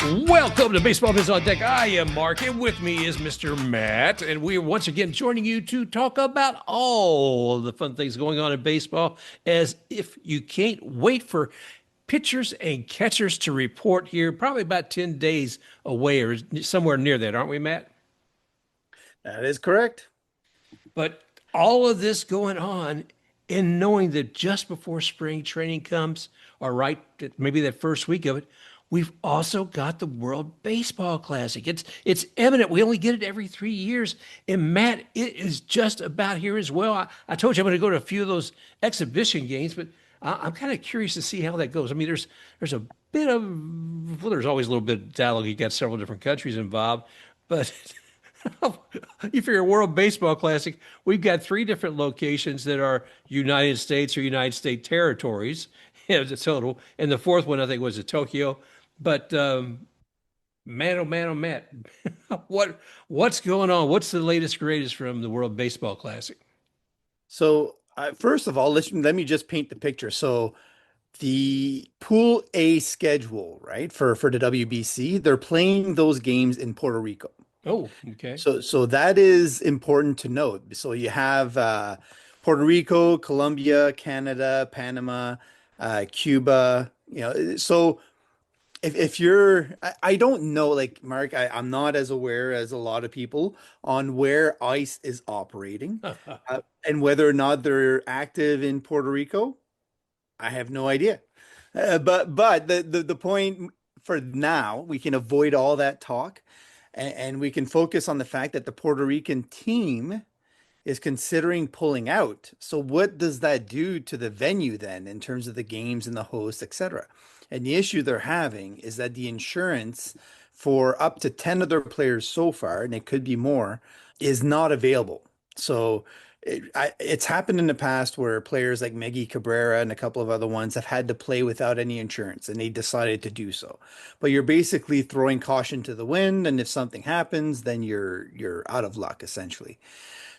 Welcome to Baseball Biz On Deck. I am Mark, and with me is Mr. Matt, and we are once again joining you to talk about all the fun things going on in baseball, as if you can't wait for pitchers and catchers to report here, probably about 10 days away or somewhere near that, aren't we, Matt? That is correct. But all of this going on and knowing that just before spring training comes, or right, maybe that first week of it, we've also got the World Baseball Classic. It's eminent. We only get it every 3 years. And Matt, it is just about here as well. I told you I'm going to go to a few of those exhibition games, but I'm kind of curious to see how that goes. I mean, there's a bit of well, there's always a little bit of dialogue. You got several different countries involved, but you figure World Baseball Classic, we've got three different locations that are United States or United States territories as a total. And the fourth one, I think, was at Tokyo. But man, oh man, oh man, what's going on? What's the latest, greatest from the World Baseball Classic? So, first of all, let me just paint the picture. So, the Pool A schedule, right, for the WBC, they're playing those games in Puerto Rico. Oh, okay. So that is important to note. So you have Puerto Rico, Colombia, Canada, Panama, Cuba. So if you're, I don't know, like Mark, I'm not as aware as a lot of people on where ICE is operating, and whether or not they're active in Puerto Rico. I have no idea. But the point for now, we can avoid all that talk, and we can focus on the fact that the Puerto Rican team is considering pulling out. So what does that do to the venue then in terms of the games and the hosts, etc.? And the issue they're having is that the insurance for up to 10 of their players so far, and it could be more, is not available. So it's happened in the past where players like Miggy Cabrera and a couple of other ones have had to play without any insurance, and they decided to do so. But you're basically throwing caution to the wind, and if something happens, then you're out of luck essentially.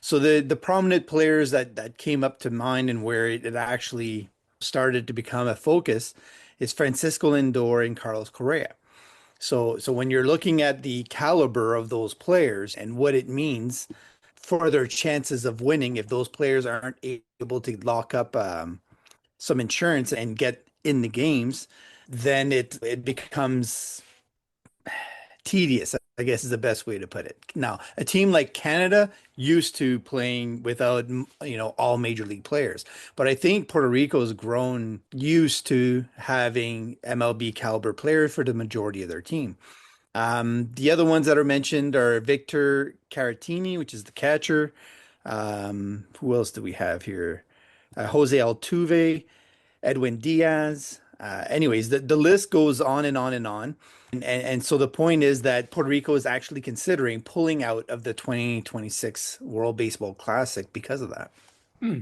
So the prominent players that came up to mind and where it actually started to become a focus is Francisco Lindor and Carlos Correa. So when you're looking at the caliber of those players and what it means for their chances of winning, if those players aren't able to lock up some insurance and get in the games, then it becomes tedious, I guess is the best way to put it. Now, a team like Canada used to playing without, all major league players, but I think Puerto Rico has grown used to having MLB caliber players for the majority of their team. The other ones that are mentioned are Victor Caratini, which is the catcher. Who else do we have here? Jose Altuve, Edwin Diaz. Anyways, the list goes on and on and on. And so the point is that Puerto Rico is actually considering pulling out of the 2026 World Baseball Classic because of that. Hmm.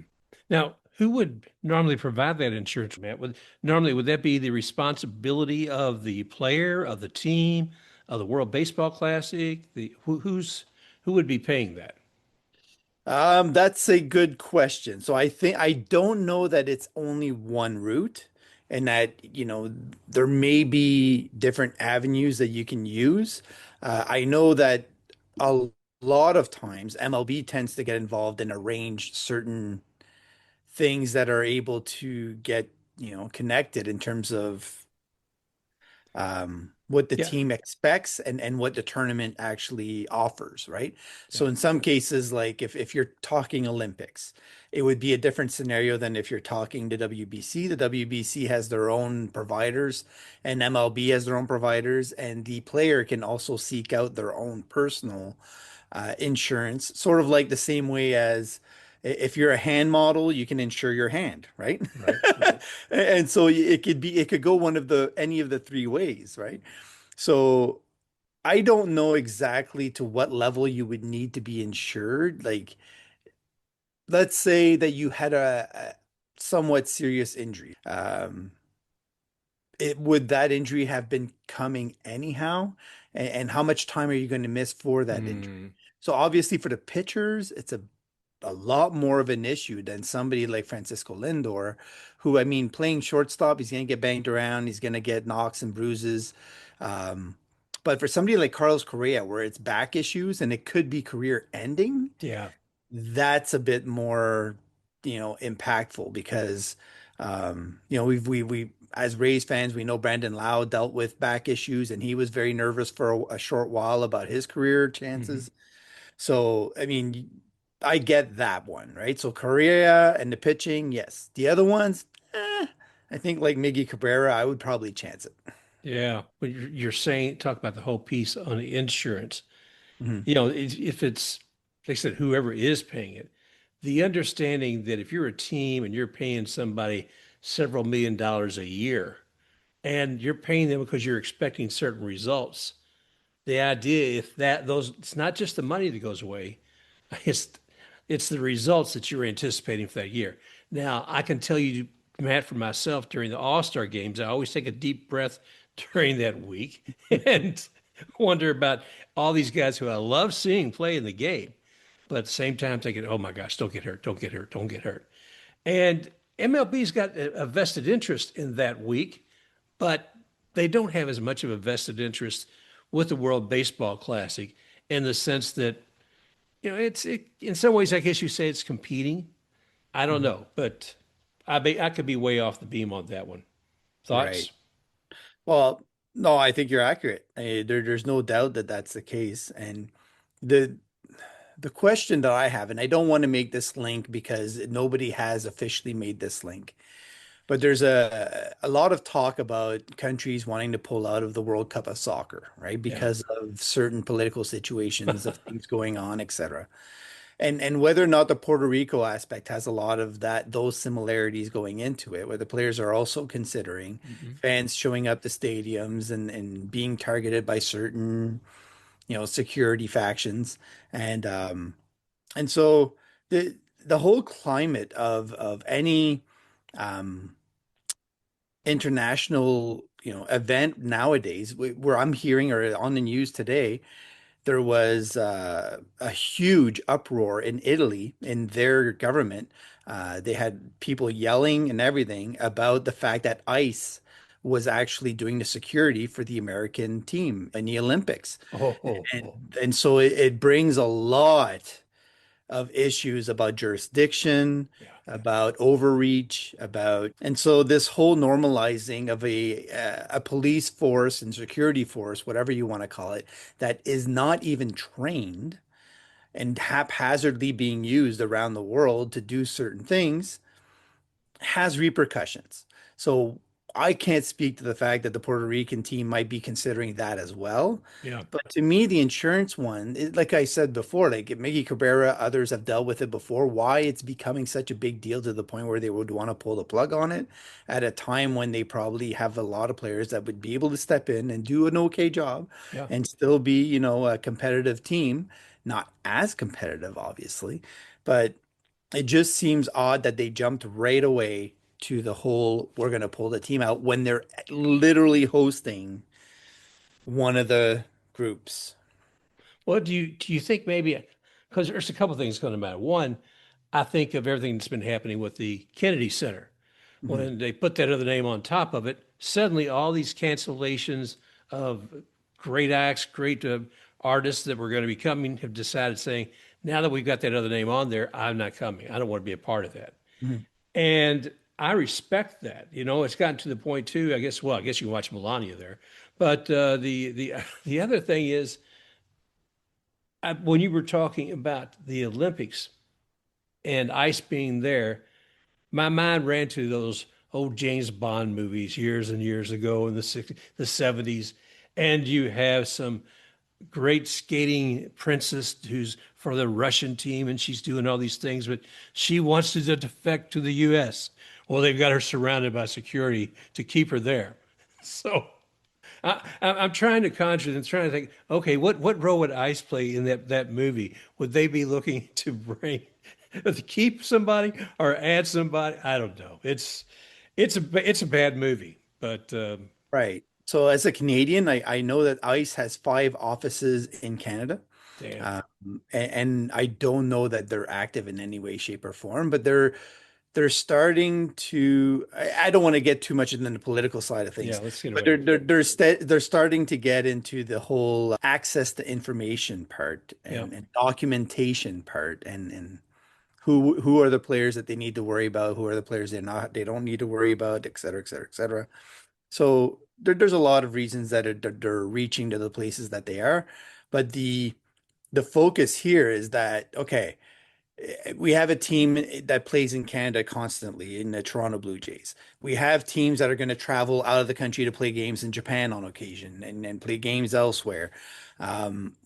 Now, who would normally provide that insurance, Matt? Would that be the responsibility of the player, of the team, of the World Baseball Classic? Who would be paying that? That's a good question. So I don't know that it's only one route, and that, there may be different avenues that you can use. I know that a lot of times MLB tends to get involved and arrange certain things that are able to get, connected in terms of what the Yeah. team expects and what the tournament actually offers, right? Yeah. So in some cases, like if you're talking Olympics, it would be a different scenario than if you're talking the WBC. The WBC has their own providers, and MLB has their own providers, and the player can also seek out their own personal insurance, sort of like the same way as if you're a hand model, you can insure your hand, right? Right. Right. And so it could go one of the any of the three ways, right? So I don't know exactly to what level you would need to be insured. Like, let's say that you had a somewhat serious injury. It would that injury have been coming anyhow? And how much time are you going to miss for that injury? Hmm. So obviously for the pitchers, it's a lot more of an issue than somebody like Francisco Lindor, who, I mean, playing shortstop, he's going to get banged around, he's going to get knocks and bruises. Um, But for somebody like Carlos Correa, where it's back issues and it could be career ending, Yeah. that's a bit more, impactful because, we as Rays fans, we know Brandon Lau dealt with back issues and he was very nervous for a short while about his career Mhm. chances. So, I mean, I get that one, right? So Correa and the pitching, yes. The other ones, I think like Miggy Cabrera, I would probably chance it. Yeah. But you're saying, talk about the whole piece on the insurance. Mhm. If it's, like I said, whoever is paying it, the understanding that if you're a team and you're paying somebody several $1 million a year and you're paying them because you're expecting certain results, the idea if that those it's not just the money that goes away, it's it's the results that you're anticipating for that year. Now, I can tell you, Matt, for myself, during the All-Star games, I always take a deep breath during that week and wonder about all these guys who I love seeing play in the game, but at the same time thinking, oh my gosh, don't get hurt, don't get hurt, don't get hurt. And MLB's got a vested interest in that week, but they don't have as much of a vested interest with the World Baseball Classic in the sense that, in some ways, I guess you say it's competing. I don't Mhm. know, but I could be way off the beam on that one. Right. Thoughts? Well, no, I think you're accurate. There's no doubt that that's the case. And the the question that I have, and I don't want to make this link because nobody has officially made this link, but there's a lot of talk about countries wanting to pull out of the World Cup of soccer, right? Yeah. Because of certain political situations of things going on, etc. And whether or not the Puerto Rico aspect has a lot of those similarities going into it, where the players are also considering Mhm. fans showing up to stadiums and being targeted by certain, security factions. And and so the whole climate of any um international, event nowadays, where I'm hearing or on the news today, there was a huge uproar in Italy in their government. They had people yelling and everything about the fact that ICE was actually doing the security for the American team in the Olympics. Oh, oh, And oh. and so it brings a lot of issues about jurisdiction, Yeah. about overreach, and so this whole normalizing of a police force and security force, whatever you want to call it, that is not even trained and haphazardly being used around the world to do certain things has repercussions. So I can't speak to the fact that the Puerto Rican team might be considering that as well. Yeah. But to me, the insurance one, like I said before, like Miggy Cabrera, others have dealt with it before. Why it's becoming such a big deal to the point where they would want to pull the plug on it at a time when they probably have a lot of players that would be able to step in and do an okay job Yeah. and still be, a competitive team. Not as competitive, obviously, but it just seems odd that they jumped right away to the whole we're going to pull the team out when they're literally hosting one of the groups. What do you think maybe because there's a couple things going to matter. One, I think of everything that's been happening with the Kennedy Center. Mhm. When they put that other name on top of it, suddenly all these cancellations of great acts, great artists that were going to be coming have decided saying, now that we've got that other name on there, I'm not coming. I don't want to be a part of that. Mhm. And I respect that. It's gotten to the point too. I guess you can watch Melania there, but the other thing is, when you were talking about the Olympics and ice being there, my mind ran to those old James Bond movies years and years ago in the 60s, the 70s, and you have some great skating princess who's for the Russian team and she's doing all these things, but she wants to defect to the US. Well, they've got her surrounded by security to keep her there. So I'm trying to conjure and trying to think, okay, what role would ICE play in that movie? Would they be looking to bring to keep somebody or add somebody? I don't know. It's a bad movie, but Right. So as a Canadian, I know that ICE has 5 offices in Canada. damn. Um, and I don't know that they're active in any way, shape, or form, but they're they're starting to, I don't want to get too much into the political side of Yeah, things, let's get but away. they're starting to get into the whole access to information part Yeah, and documentation part and who are the players that they need to worry about, who are the players they don't need to worry about, et cetera, et cetera, et cetera. So there's a lot of reasons that they're reaching to the places that they are, but the focus here is that okay, we have a team that plays in Canada constantly in the Toronto Blue Jays. We have teams that are going to travel out of the country to play games in Japan on occasion and play games elsewhere.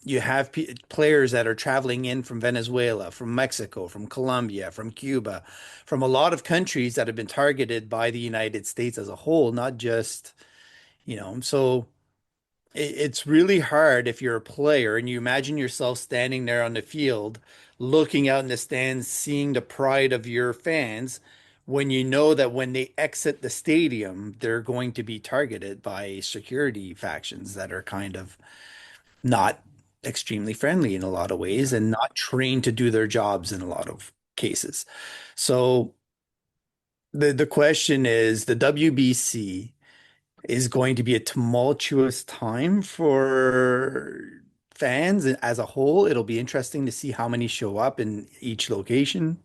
You have players that are traveling in from Venezuela, from Mexico, from Colombia, from Cuba, from a lot of countries that have been targeted by the United States as a whole, not just, so it's really hard if you're a player and you imagine yourself standing there on the field, looking out in the stands, seeing the pride of your fans, when you know that when they exit the stadium, they're going to be targeted by security factions that are kind of not extremely friendly in a lot of ways yeah, and not trained to do their jobs in a lot of cases. So the question is the WBC is going to be a tumultuous time for fans as a whole. It'll be interesting to see how many show up in each location.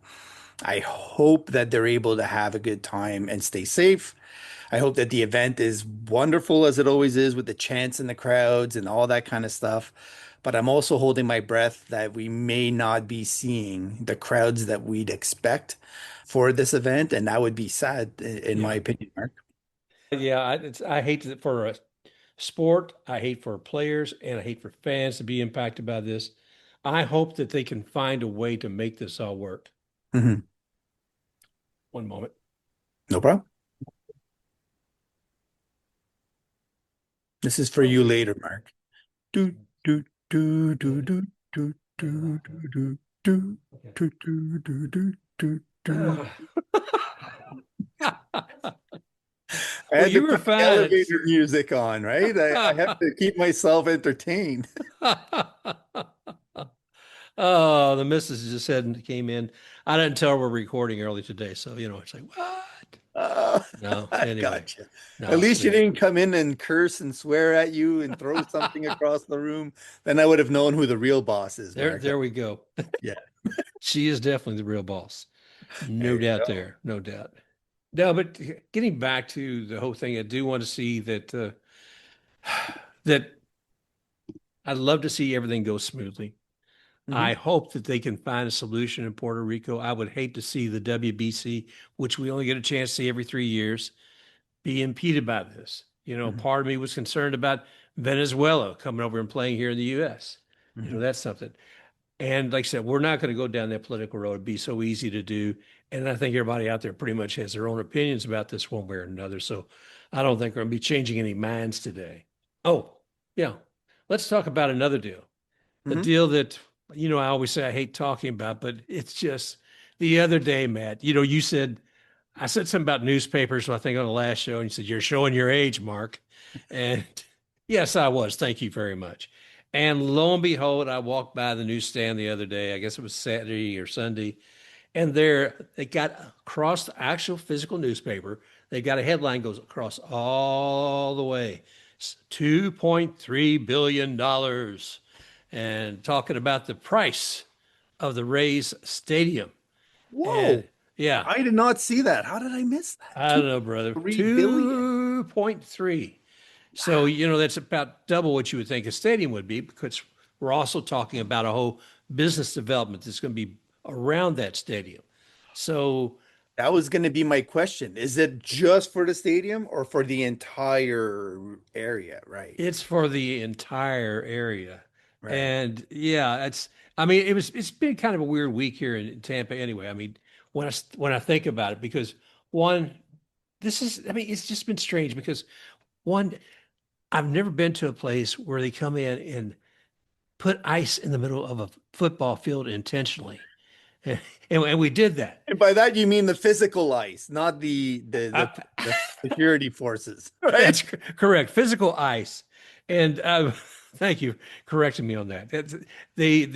I hope that they're able to have a good time and stay safe. I hope that the event is wonderful as it always is with the chants and the crowds and all that kind of stuff. But I'm also holding my breath that we may not be seeing the crowds that we'd expect for this event, and that would be sad in my yeah, opinion, Mark. yeah. I hate it for a sport. I hate for players, and I hate for fans to be impacted by this. I hope that they can find a way to make this all work. Mhm. One moment. No problem. This is for you Okay. later, Mark. Do, do, do, do, Okay. do, do, do, do, do, do, Okay. do, do, do, do, do, do. I Well, had to you were put the fine. elevator music on, right? I have to keep myself entertained. Oh, the missus just said came in. I didn't tell her we're recording early today, so it's like what? Uh, No, I anyway, gotcha. At no, least you sweet. didn't come in and curse and swear at you and throw something across the room. Then I would have known who the real boss is, There, Mark. there we go. Yeah, She is definitely the real boss. there No you doubt go. there. No doubt. No, but getting back to the whole thing, I do want to see that that I'd love to see everything go smoothly. Hmm. I hope that they can find a solution in Puerto Rico. I would hate to see the WBC, which we only get a chance to see every 3 years, be impeded by this. Hmm. Part of me was concerned about Venezuela coming over and playing here in the US. Hmm. That's something. And like I said, we're not going to go down that political road. It'd be so easy to do. And I think everybody out there pretty much has their own opinions about this one way or another. So I don't think we're going to be changing any minds today. Oh, yeah. Let's talk about another deal. A Hmm. deal that, I always say I hate talking about, but it's just the other day, Matt, you said, I said something about newspapers, I think on the last show, and you said, you're showing your age, Mark. And yes, I was. Thank you very much. And lo and behold, I walked by the newsstand the other day. I guess it was Saturday or Sunday. And there they got across the actual physical newspaper. They got a headline goes across all the way. $2.3 billion and talking about the price of the Rays stadium. And Whoa. yeah, I did not see that. How did I miss that? I don't know, brother. 2.3 billion. 2.3. So, Wow. that's about double what you would think a stadium would be because we're also talking about a whole business development that's going to be around that stadium. So That was going to be my question. Is it just for the stadium or for the entire area? Right. it's for the entire area. Right. And yeah, I mean, it's been kind of a weird week here in Tampa anyway. I mean, when I think about it, because one, I mean, it's just been strange because one, I've never been to a place where they come in and put ice in the middle of a football field intentionally. And we did that. And by that you mean the physical ice, not I, the security forces, right? that's correct. Physical ice. And thank you for correcting me on that. The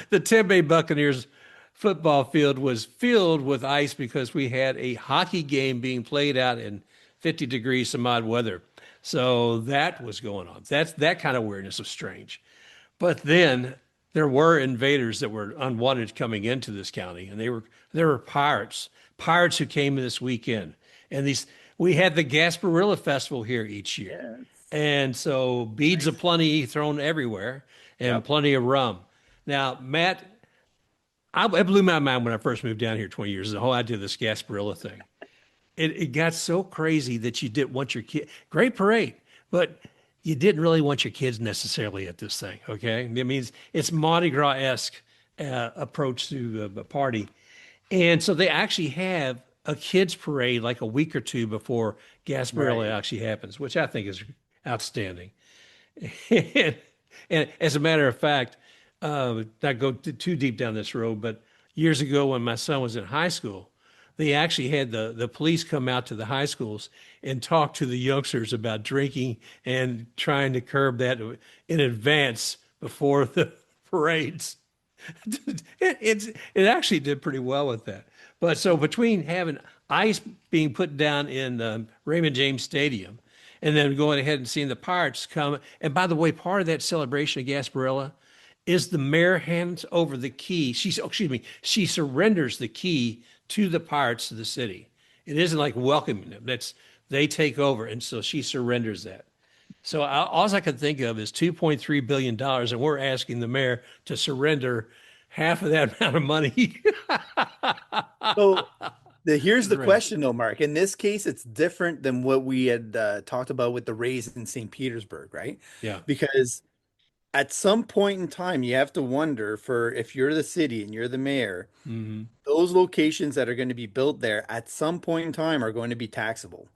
the Tampa Bay Buccaneers football field was filled with ice because we had a hockey game being played out in 50 degrees some odd weather. So that was going on. That kind of weirdness was strange. But then there were invaders that were unwanted coming into this county, and there were pirates who came this weekend. And these we had the Gasparilla Festival here each year. Yes. And so beads of Nice. plenty thrown everywhere and Yep. plenty of rum. Now, Matt, it blew my mind when I first moved down here 20 years ago, the whole idea of this Gasparilla thing. It got so crazy that you didn't want your kid. Great parade, but you didn't really want your kids necessarily at this thing. Okay, it means it's Mardi Gras-esque approach to the party, and so they actually have a kids parade like a week or two before Gasparilla Right. actually happens, which I think is outstanding. and, and as a matter of fact, not go too deep down this road, but years ago when my son was in high school, they actually had the police come out to the high schools and talk to the youngsters about drinking and trying to curb that in advance before the parades. It actually did pretty well with that. But so between having ice being put down in Raymond James Stadium and then going ahead and seeing the Pirates come, and by the way, part of that celebration of Gasparilla is the mayor hands over the key. She surrenders the key to the Pirates of the city. It isn't like welcoming them. They take over, and so she surrenders that. So all I could think of is $2.3 billion, and we're asking the mayor to surrender half of that amount of money. So here's the Right. question, though, Mark. In this case, it's different than what we had talked about with the Rays in St. Petersburg, right? Yeah. Because at some point in time, you have to wonder for if you're the city and you're the mayor, Hmm. those locations that are going to be built there at some point in time are going to be taxable.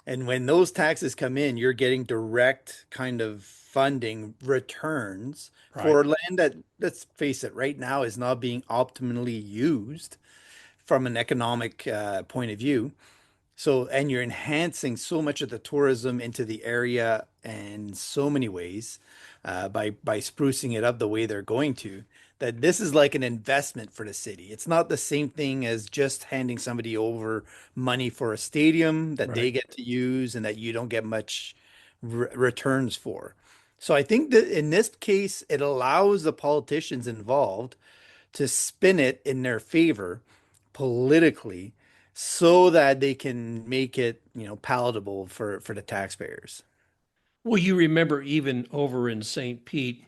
And when those taxes come in, you're getting direct kind of funding returns Right. for land that, let's face it, right now is not being optimally used from an economic point of view. So, and you're enhancing so much of the tourism into the area in so many ways by sprucing it up the way they're going to, that this is like an investment for the city. It's not the same thing as just handing somebody over money for a stadium that they Right. get to use and that you don't get much returns for. So I think that in this case, it allows the politicians involved to spin it in their favor politically so that they can make it, palatable for the taxpayers. Well, you remember even over in St. Pete,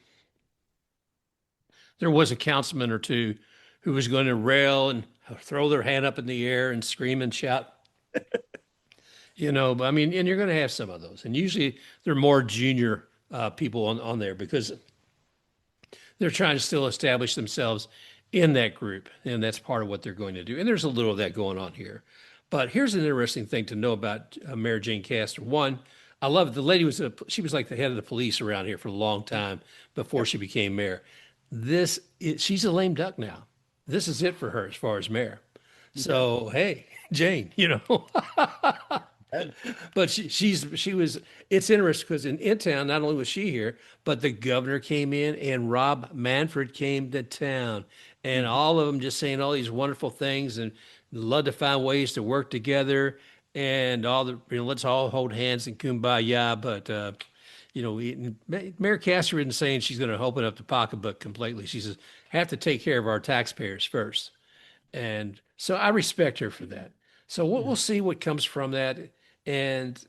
there was a councilman or two who was going to rail and throw their hand up in the air and scream and shout. I mean, and you're going to have some of those. And usually they're more junior people on there because they're trying to still establish themselves in that group. And that's part of what they're going to do. And there's a little of that going on here. But here's an interesting thing to know about Mayor Jane Castor. One, I love it. The lady she was like the head of the police around here for a long time before Yep. she became mayor. She's a lame duck now. This is it for her as far as mayor. Okay. So, hey, Jane, Ed. but she was it's interesting because in town not only was she here but the governor came in and Rob Manfred came to town and Mhm. all of them just saying all these wonderful things and love to find ways to work together and all the let's all hold hands and kumbaya but Mayor Castor isn't saying she's going to open up the pocketbook completely. She says have to take care of our taxpayers first, and so I respect her for that. So we'll Mhm. see what comes from that. And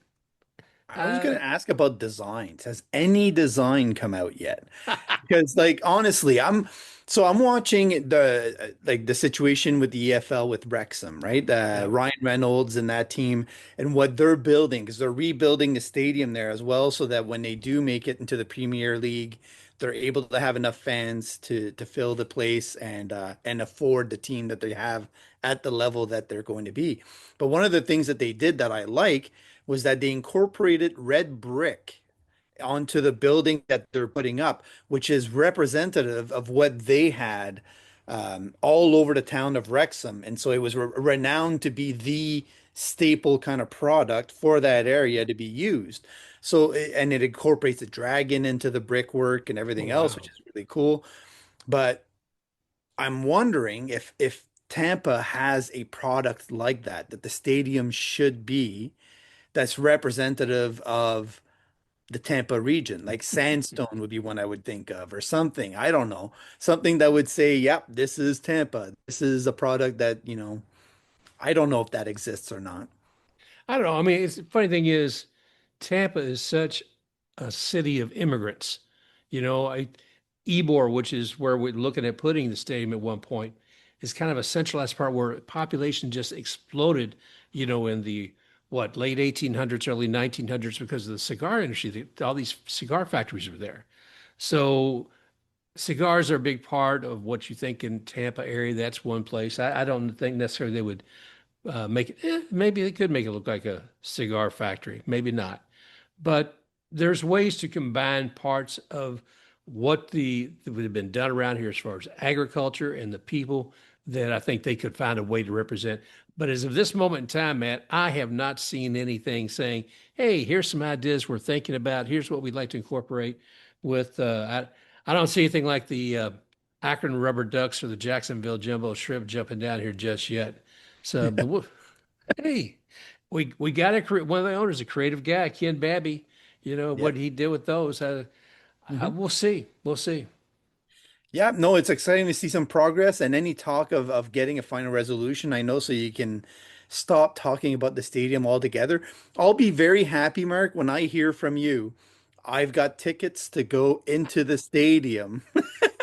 I was going uh, to ask about designs. Has any design come out yet? Because like honestly, I'm watching the situation with the EFL with Wrexham, right? yeah, Ryan Reynolds and that team and what they're building because they're rebuilding the stadium there as well, so that when they do make it into the Premier League, they're able to have enough fans to fill the place and afford the team that they have at the level that they're going to be. But one of the things that they did that I like was that they incorporated red brick onto the building that they're putting up, which is representative of what they had all over the town of Wrexham. And so it was renowned to be the staple kind of product for that area to be used. So, and it incorporates the dragon into the brickwork and oh everything else, which wow. is really cool. But I'm wondering if Tampa has a product like that, that the stadium should be, that's representative of the Tampa region. Like sandstone would be one I would think of, or something. I don't know. Something that would say, yep, this is Tampa. This is a product that, I don't know if that exists or not. I don't know. I mean, the funny thing is, Tampa is such a city of immigrants. Ybor, which is where we're looking at putting the stadium at one point, is kind of a centralized part where population just exploded, in the late 1800s, early 1900s because of the cigar industry. All these cigar factories were there. So cigars are a big part of what you think in Tampa area. That's one place. I don't think necessarily they would make it. Maybe they could make it look like a cigar factory. Maybe not. But there's ways to combine parts of that would have been done around here as far as agriculture and the people that I think they could find a way to represent. But as of this moment in time, Matt, I have not seen anything saying, "Hey, here's some ideas we're thinking about. Here's what we'd like to incorporate with." I don't see anything like the Akron Rubber Ducks or the Jacksonville Jumbo Shrimp jumping down here just yet. So, but hey, we got to create one of the owners, a creative guy, Ken Babby. Yeah. What he did with those. Mhm. We'll see. We'll see. Yeah, no, it's exciting to see some progress and any talk of getting a final resolution. I know so you can stop talking about the stadium altogether. I'll be very happy, Mark, when I hear from you. I've got tickets to go into the stadium,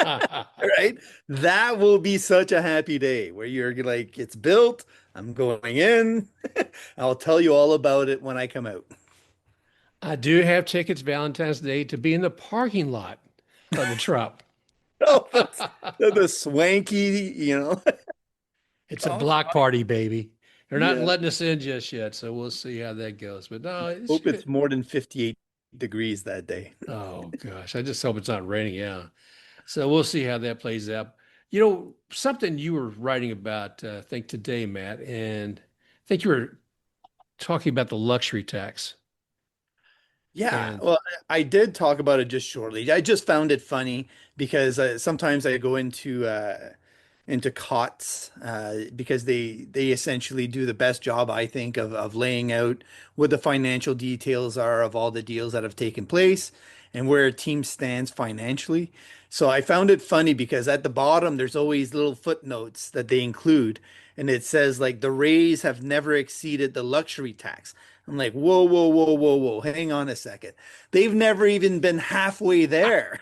right? That will be such a happy day where you're like, it's built, I'm going in. I'll tell you all about it when I come out. I do have tickets Valentine's Day to be in the parking lot of the Trop. Oh, the swanky, It's a oh, block party, baby. They're not yeah. letting us in just yet, so we'll see how that goes. But no, it's Hope it's good. more than 58 degrees that day. Oh gosh, I just hope it's not raining. Yeah. So we'll see how that plays out. Something you were writing about, I think today, Matt, and I think you were talking about the luxury tax. Yeah, And well, I did talk about it just shortly. I just found it funny because sometimes I go into COTS because they essentially do the best job, I think, of laying out what the financial details are of all the deals that have taken place and where a team stands financially. So I found it funny because at the bottom there's always little footnotes that they include, and it says like the Rays have never exceeded the luxury tax. I'm like, whoa, whoa, whoa, whoa, whoa, hang on a second. They've never even been halfway there.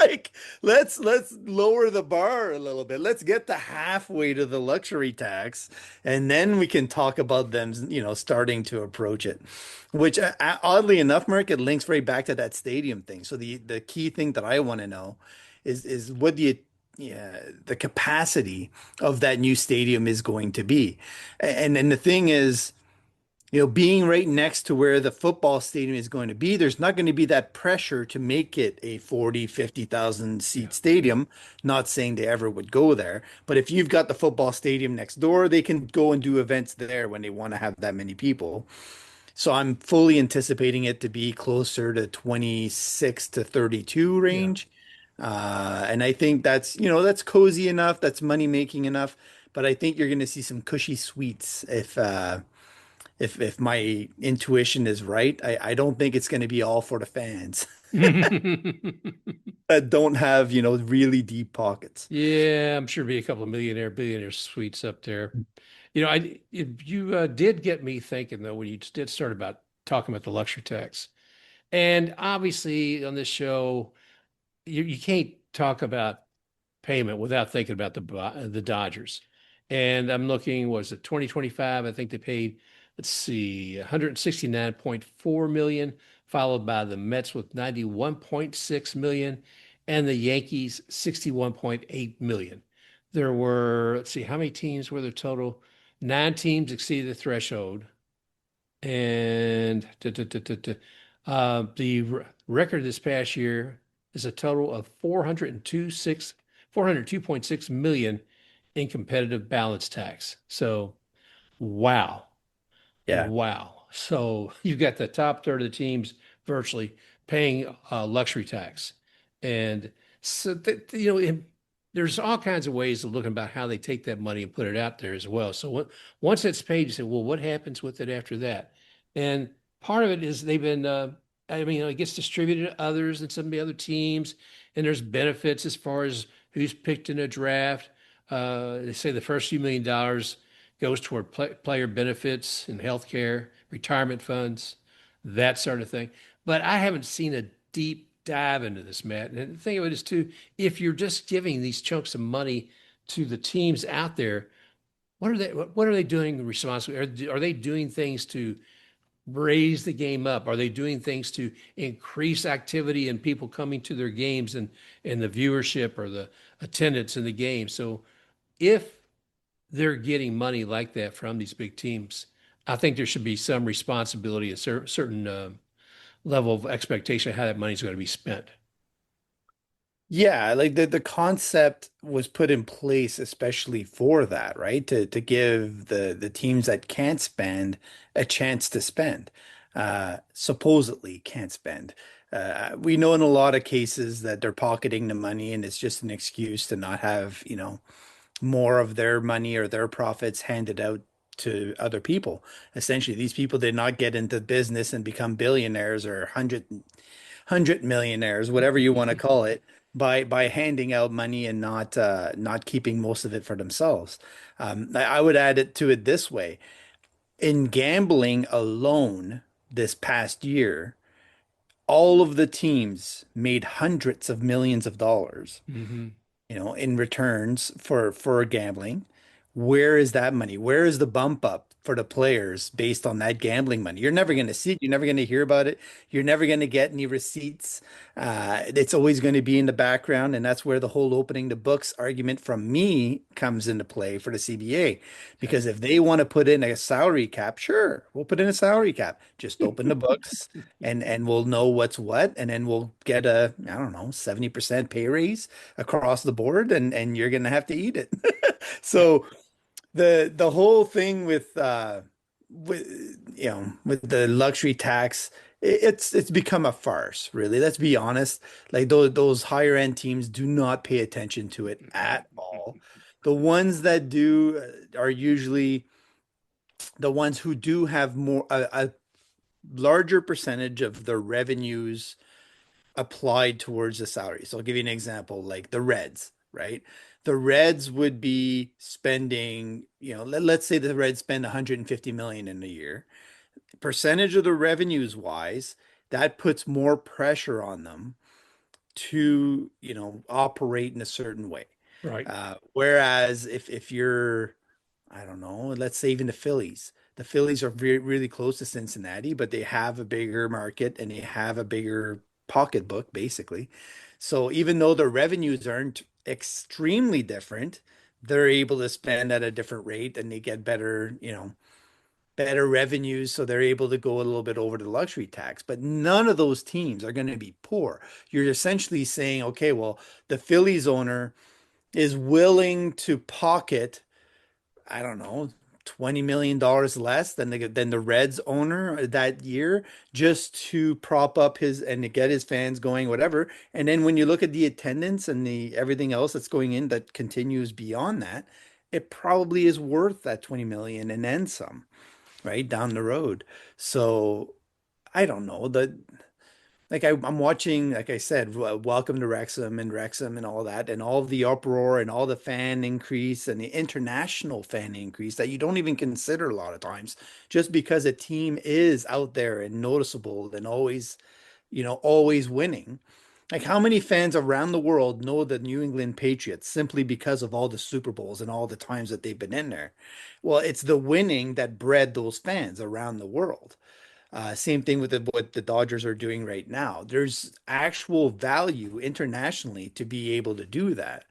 Like, let's lower the bar a little bit. Let's get the halfway to the luxury tax, and then we can talk about them, starting to approach it. Which, oddly enough, Mark, it links right back to that stadium thing. So the key thing that I want to know is what do you yeah, the capacity of that new stadium is going to be. And the thing is, being right next to where the football stadium is going to be, there's not going to be that pressure to make it a 40, 50,000 yeah. seat stadium. Not saying they ever would go there, but if you've got the football stadium next door, they can go and do events there when they want to have that many people. So I'm fully anticipating it to be closer to 26 to 32 Yeah. range. And I think that's cozy enough, that's money making enough, but I think you're going to see some cushy suites if my intuition is right. I don't think it's going to be all for the fans that don't have, really deep pockets. Yeah, I'm sure be a couple of billionaire suites up there. You did get me thinking though when you did start about talking about the luxury tax, and obviously on this show, you can't talk about payment without thinking about the Dodgers. And I'm looking, was it 2025? I think they paid, let's see, 169.4 million, followed by the Mets with 91.6 million, and the Yankees 61.8 million. There were, let's see, how many teams were there total? Nine teams exceeded the threshold. And the record this past year is a total of 402.6 million in competitive balance tax. So, wow. Yeah. Wow. So you've got the top third of the teams virtually paying luxury tax. And so, there's all kinds of ways of looking about how they take that money and put it out there as well. So once it's paid, you say, well, what happens with it after that? And part of it is they've been, I mean, it gets distributed to others and some of the other teams, and there's benefits as far as who's picked in a draft. They say the first few $1 million goes toward player benefits and healthcare, retirement funds, that sort of thing. But I haven't seen a deep dive into this, Matt. And the thing of it is, too, if you're just giving these chunks of money to the teams out there, what are they doing responsibly? Are they doing things to raise the game up? Are they doing things to increase activity and people coming to their games and the viewership or the attendance in the game? So if they're getting money like that from these big teams, I think there should be some responsibility and certain level of expectation of how that money's going to be spent. Yeah, like the concept was put in place especially for that, right? To give the teams that can't spend a chance to spend. Supposedly can't spend. We know in a lot of cases that they're pocketing the money and it's just an excuse to not have, more of their money or their profits handed out to other people. Essentially, these people did not get into business and become billionaires or hundred millionaires, whatever you want to call it, by handing out money and not keeping most of it for themselves. I would add it to it this way. In gambling alone this past year, all of the teams made hundreds of millions of dollars, Hmm. in returns for gambling. Where is that money? Where is the bump up for the players based on that gambling money? You're never going to see it. You're never going to hear about it. You're never going to get any receipts. It's always going to be in the background, and that's where the whole opening the books argument from me comes into play for the CBA. Because if they want to put in a salary cap, sure, we'll put in a salary cap. Just open the books and we'll know what's what, and then we'll get a, I don't know, 70% pay raise across the board, and you're gonna have to eat it. Yeah. So the whole thing with with the luxury tax, it's become a farce, really. Let's be honest. Like those higher end teams do not pay attention to it at all. The ones that do are usually the ones who do have more a larger percentage of their revenues applied towards the salary. So I'll give you an example, like the Reds, right? The Reds would be spending, let's say the Reds spend 150 million in a year. Percentage of the revenues wise, that puts more pressure on them to, operate in a certain way. Right. Whereas if you're, I don't know, let's say even the Phillies. The Phillies are really close to Cincinnati, but they have a bigger market and they have a bigger pocketbook, basically. So even though their revenues aren't extremely different, they're able to spend at a different rate and they get better, better revenues. So they're able to go a little bit over the luxury tax. But none of those teams are going to be poor. You're essentially saying, okay, well, the Phillies owner is willing to pocket, I don't know, $20 million less than the Reds owner that year, just to prop up his and to get his fans going, whatever. And then when you look at the attendance and the everything else that's going in that continues beyond that, it probably is worth that 20 million and then some, right down the road. So I don't know. I'm watching, like I said, Welcome to Wrexham and all that, and all of the uproar and all the fan increase and the international fan increase that you don't even consider a lot of times, just because a team is out there and noticeable and always, always winning. Like how many fans around the world know the New England Patriots simply because of all the Super Bowls and all the times that they've been in there? Well, it's the winning that bred those fans around the world. Same thing with what the Dodgers are doing right now. There's actual value internationally to be able to do that.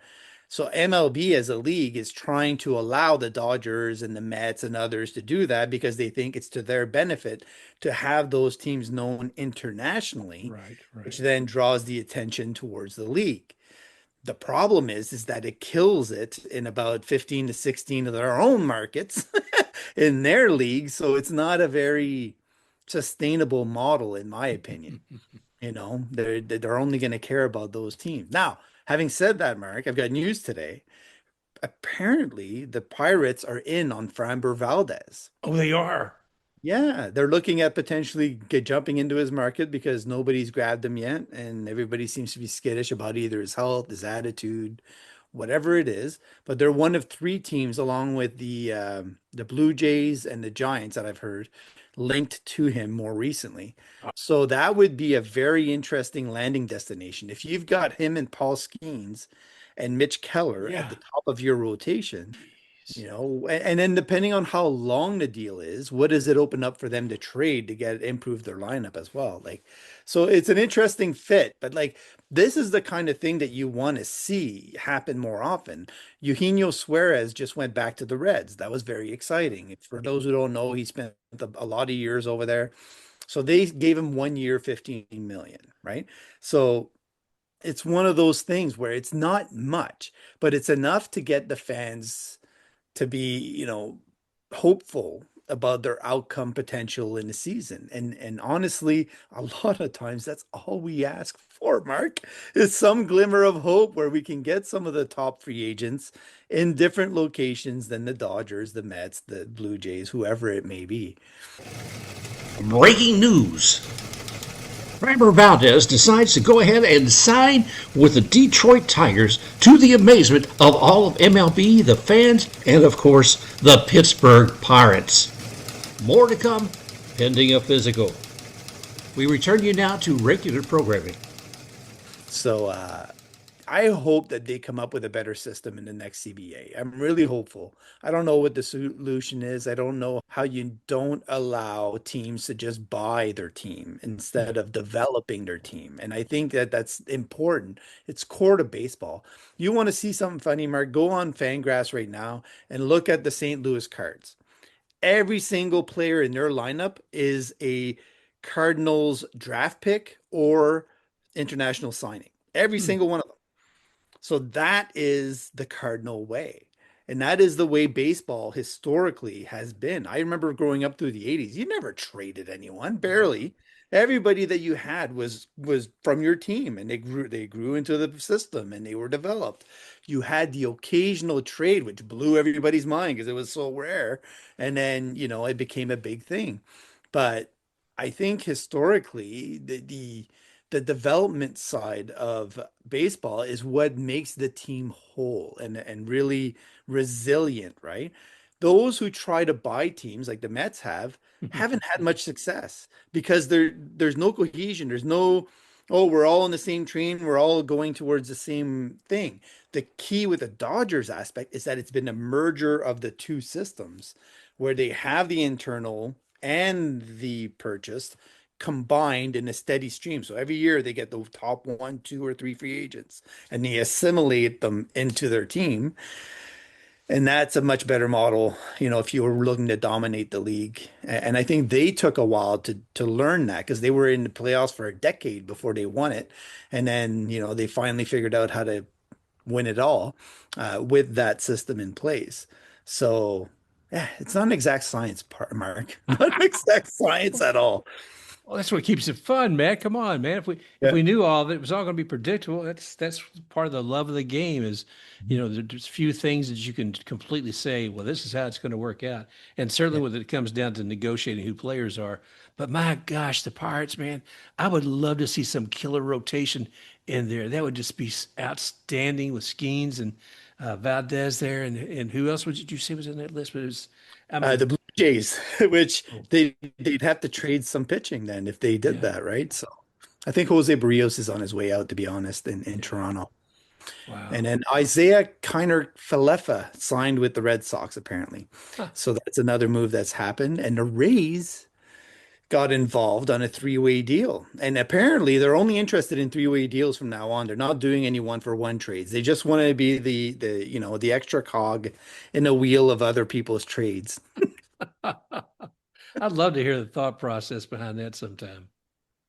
So MLB as a league is trying to allow the Dodgers and the Mets and others to do that because they think it's to their benefit to have those teams known internationally, Right. which Right. then draws the attention towards the league. The problem is that it kills it in about 15 to 16 of their own markets in their league. So it's not a very sustainable model, in my opinion. They're only going to care about those teams. Now, Having said that, Mark, I've got news today. Apparently, the Pirates are in on Framber Valdez. Oh, they are. Yeah, they're looking at potentially jumping into his market because nobody's grabbed him yet, and everybody seems to be skittish about either his health, his attitude, whatever it is. But they're one of three teams, along with the Blue Jays and the Giants that I've heard linked to him more recently. So that would be a very interesting landing destination. If you've got him and Paul Skeens and Mitch Keller at Yeah. the top of your rotation. And then depending on how long the deal is, what does it open up for them to trade to get improve their lineup as well? Like, so it's an interesting fit, but like this is the kind of thing that you want to see happen more often. Eugenio Suarez just went back to the Reds. That was very exciting. For those who don't know, he spent a lot of years over there. So they gave him 1 year, 15 million, right? So it's one of those things where it's not much, but it's enough to get the fans to be, hopeful about their outcome potential in the season. And honestly, a lot of times that's all we ask for, Mark, is some glimmer of hope where we can get some of the top free agents in different locations than the Dodgers, the Mets, the Blue Jays, whoever it may be. Breaking news. Framber Valdez decides to go ahead and sign with the Detroit Tigers to the amazement of all of MLB, the fans, and of course, the Pittsburgh Pirates. More to come, pending a physical. We return you now to regular programming. So I hope that they come up with a better system in the next CBA. I'm really hopeful. I don't know what the solution is. I don't know how you don't allow teams to just buy their team instead of developing their team. And I think that that's important. It's core to baseball. You want to see something funny, Mark? Go on Fangraphs right now and look at the St. Louis Cards. Every single player in their lineup is a Cardinals draft pick or international signing. Every Hmm. single one of them. So that is the Cardinal way. And that is the way baseball historically has been. I remember growing up through the 80s, you never traded anyone, barely. Everybody that you had was from your team and they grew into the system and they were developed. You had the occasional trade which blew everybody's mind because it was so rare and then, it became a big thing. But I think historically the development side of baseball is what makes the team whole and really resilient, right? Those who try to buy teams like the Mets haven't had much success because there's no cohesion. There's no, oh, we're all on the same train. We're all going towards the same thing. The key with the Dodgers aspect is that it's been a merger of the two systems where they have the internal and the purchased combined in a steady stream. So every year they get the top one, two, or three free agents and they assimilate them into their team. And that's a much better model, if you were looking to dominate the league. And I think they took a while to learn that because they were in the playoffs for a decade before they won it. And then, they finally figured out how to win it all with that system in place. So, yeah, it's not an exact science, Mark. Not an exact science at all. Well, that's what keeps it fun, man. Come on, man. If Yeah. we knew all of it, it was all going to be predictable. That's part of the love of the game is, there's few things that you can completely say, well, this is how it's going to work out. And certainly Yeah. when it comes down to negotiating who players are. But my gosh, the Pirates, man, I would love to see some killer rotation in there. That would just be outstanding with Skeens and Valdez there. And who else would you say was in that list? But it was, I The mean, Blue Jays, which oh, they'd have to trade some pitching then if they did yeah, that, right? So I think Jose Barrios is on his way out, to be honest, in yeah. Toronto. And Wow. then Isaiah Kiner Falefa signed with the Red Sox, apparently. Huh. So that's another move that's happened. And the Rays got involved on a three-way deal. And apparently they're only interested in three-way deals from now on. They're not doing any one-for-one trades. They just want to be the extra cog in a wheel of other people's trades. I'd love to hear the thought process behind that sometime.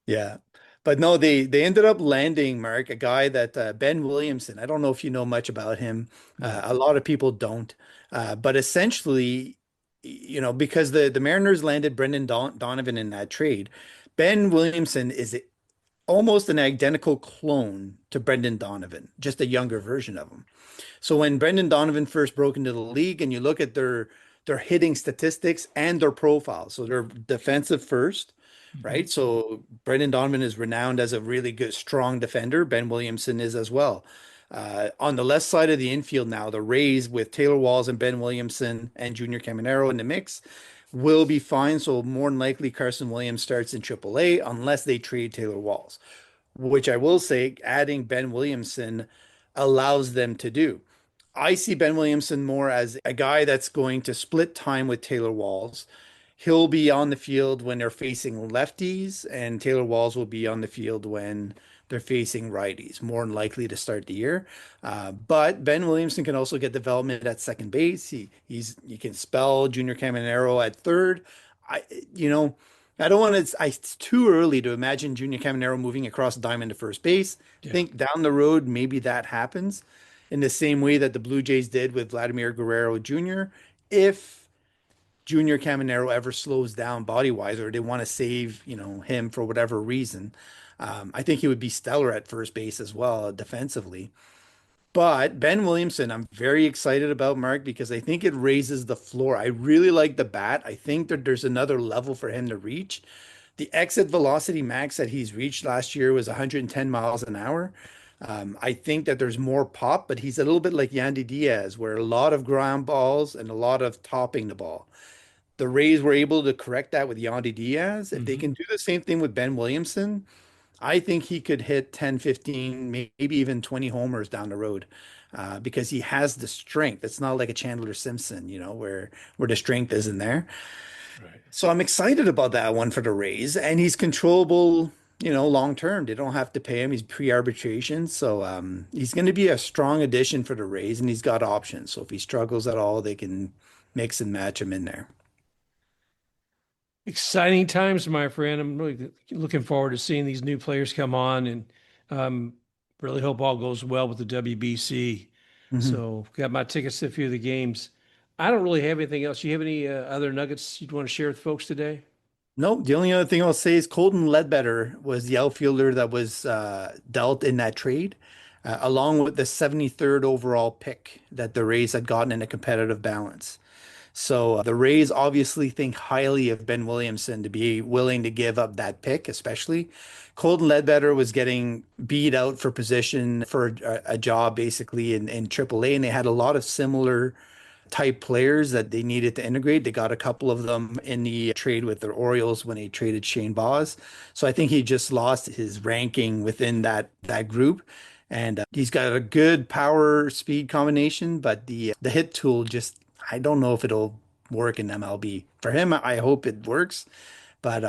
Yeah. But no, they ended up landing, Mark, a guy that Ben Williamson. I don't know if you know much about him. No. A lot of people don't. But essentially, because the Mariners landed Brendan Donovan in that trade, Ben Williamson is almost an identical clone to Brendan Donovan, just a younger version of him. So when Brendan Donovan first broke into the league and you look at their hitting statistics and their profile, so they're defensive first, Mhm. right? So Brendan Donovan is renowned as a really good, strong defender. Ben Williamson is as well. On the left side of the infield now, the Rays with Taylor Walls and Ben Williamson and Junior Caminero in the mix will be fine. So more than likely Carson Williams starts in AAA unless they trade Taylor Walls, which I will say adding Ben Williamson allows them to do. I see Ben Williamson more as a guy that's going to split time with Taylor Walls. He'll be on the field when they're facing lefties, and Taylor Walls will be on the field when they're facing righties, more than likely to start the year. But Ben Williamson can also get development at second base. He can spell Junior Caminero at third. I you know I don't want to. It's too early to imagine Junior Caminero moving across the diamond to first base. I Yeah. think down the road maybe that happens in the same way that the Blue Jays did with Vladimir Guerrero Jr. If Junior Caminero ever slows down body wise, or they want to save, him for whatever reason, I think he would be stellar at first base as well, defensively. But Ben Williamson, I'm very excited about, Mark, because I think it raises the floor. I really like the bat. I think that there's another level for him to reach. The exit velocity max that he's reached last year was 110 miles an hour. I think that there's more pop, but he's a little bit like Yandy Diaz, where a lot of ground balls and a lot of topping the ball. The Rays were able to correct that with Yandy Diaz. If they Hmm. can do the same thing with Ben Williamson, I think he could hit 10, 15, maybe even 20 homers down the road, because he has the strength. It's not like a Chandler Simpson, where the strength isn't there. Right. So I'm excited about that one for the Rays, and he's controllable, long term. They don't have to pay him. He's pre-arbitration, so he's going to be a strong addition for the Rays, and he's got options. So if he struggles at all, they can mix and match him in there. Exciting times, my friend. I'm really looking forward to seeing these new players come on, and um, really hope all goes well with the WBC. Mhm. So, got my tickets to a few of the games. I don't really have anything else. You have any other nuggets you'd want to share with folks today? No, the only other thing I'll say is Colton Ledbetter was the outfielder that was dealt in that trade, along with the 73rd overall pick that the Rays had gotten in a competitive balance. So the Rays obviously think highly of Ben Williamson to be willing to give up that pick, especially. Colton Ledbetter was getting beat out for position for a job basically in AAA, and they had a lot of similar type players that they needed to integrate. They got a couple of them in the trade with the Orioles when they traded Shane Baz. So I think he just lost his ranking within that group. And he's got a good power speed combination, but the hit tool just I don't know if it'll work in MLB. For him, I hope it works. But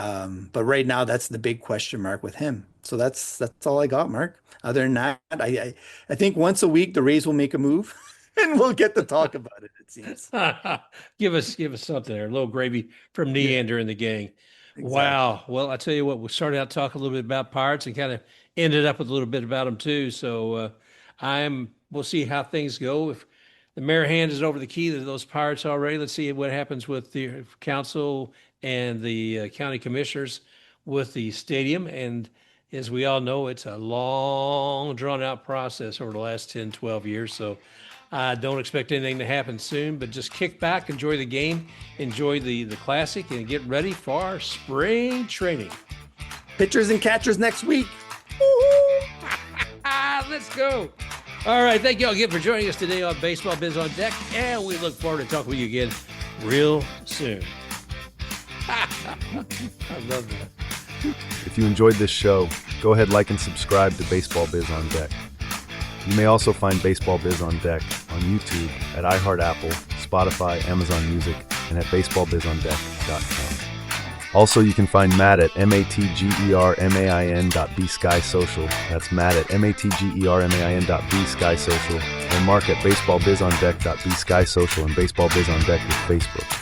right now that's the big question mark with him. So that's all I got, Mark. Other than that, I think once a week the Rays will make a move and we'll get to talk about it, it seems. Give us something there. A little gravy from Yeah, Neander and the gang. exactly. Wow. Well, I tell you what, we started out talking a little bit about Pirates and kind of ended up with a little bit about them too. So we'll see how things go. If the mayor hands over the key to those Pirates already, let's see what happens with the council and the county commissioners with the stadium. And as we all know, it's a long, drawn out process over the last 10, 12 years. So I don't expect anything to happen soon, but just kick back, enjoy the game, enjoy the classic, and get ready for spring training. Pitchers and catchers next week. Let's go. All right. Thank you all again for joining us today on Baseball Biz on Deck, and we look forward to talking with you again real soon. I love that. If you enjoyed this show, go ahead, like, and subscribe to Baseball Biz on Deck. You may also find Baseball Biz on Deck on YouTube at iHeartApple, Spotify, Amazon Music, and at baseballbizondeck.com. Also, you can find Matt at matgermain.bskysocial. That's Matt at matgermain.bskysocial, and Mark at baseballbizondeck.bskysocial and Baseball Biz on Deck with Facebook.